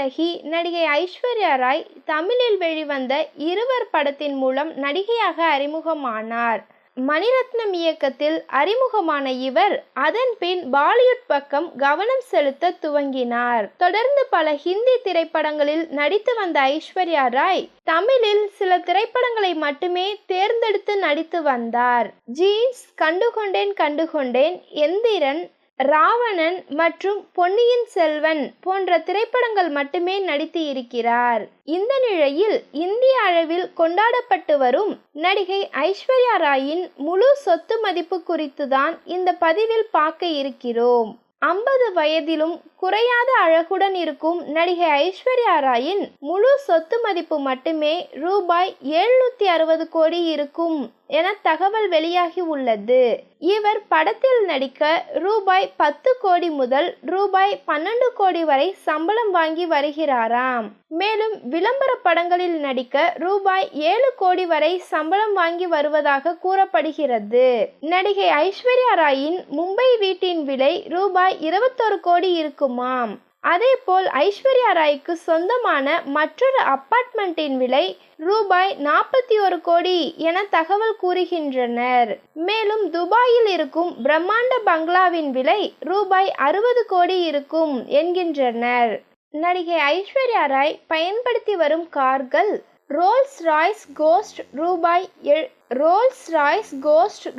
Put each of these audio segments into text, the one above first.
பிறகு நடிகை ஐஸ்வர்யா ராய் தமிழில் வெளிவந்த இருவர் படத்தின் மூலம் நடிகையாக அறிமுகமானார். மணிரத்னம் இயக்கத்தில் அறிமுகமான இவர் அதன் பின் பாலிவுட் பக்கம் கவனம் செலுத்த துவங்கினார். தொடர்ந்து பல ஹிந்தி திரைப்படங்களில் நடித்து வந்த ஐஸ்வர்யா ராய் தமிழில் சில திரைப்படங்களை மட்டுமே தேர்ந்தெடுத்து நடித்து வந்தார். ஜீன்ஸ், கண்டுகொண்டேன், எந்திரன், ராவணன் மற்றும் பொன்னியின் செல்வன் போன்ற திரைப்படங்கள் மட்டுமே நடித்து இருக்கிறார். இந்த நிலையில் இந்திய அளவில் கொண்டாடப்பட்டு வரும் நடிகை ஐஸ்வர்யா ராயின் முழு சொத்து மதிப்பு குறித்துதான் இந்த பதிவில் பார்க்க இருக்கிறோம். 50 வயதிலும் குறையாத அழகுடன் இருக்கும் நடிகை ஐஸ்வர்யா ராயின் முழு சொத்து மதிப்பு மட்டுமே ரூபாய் 760 கோடி இருக்கும் என தகவல் வெளியாகி உள்ளது. இவர் படத்தில் நடிக்க ரூபாய் 10 கோடி முதல் ரூபாய் 12 கோடி வரை சம்பளம் வாங்கி வருகிறாராம். மேலும் விளம்பர படங்களில் நடிக்க ரூபாய் 7 கோடி வரை சம்பளம் வாங்கி வருவதாக கூறப்படுகிறது. நடிகை ஐஸ்வர்யா ராயின் மும்பை வீட்டின் விலை ரூபாய் 21 கோடி இருக்குமாம். அதேபோல் ஐஸ்வர்யா ராய்க்கு சொந்தமான மற்றொரு அபார்ட்மெண்ட்டின் விலை ரூபாய் 41 கோடி என தகவல் கூறுகின்றனர். மேலும் துபாயில் இருக்கும் பிரம்மாண்ட பங்களாவின் விலை ரூபாய் 60 கோடி இருக்கும் என்கின்றனர். நடிகை ஐஸ்வர்யா ராய் பயன்படுத்தி வரும் கார்கள் ரோல்ஸ் ராய்ஸ் கோஸ்ட்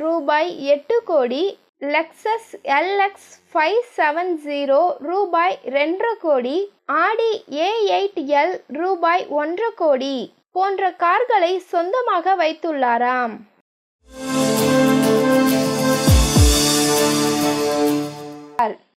ரூபாய் 8 கோடி, லெக்சஸ் LX 570 ரூபாய் 2.5 கோடி, ஆடி A8L ரூபாய் 1 கோடி போன்ற கார்களை சொந்தமாக வைத்துள்ளாராம்.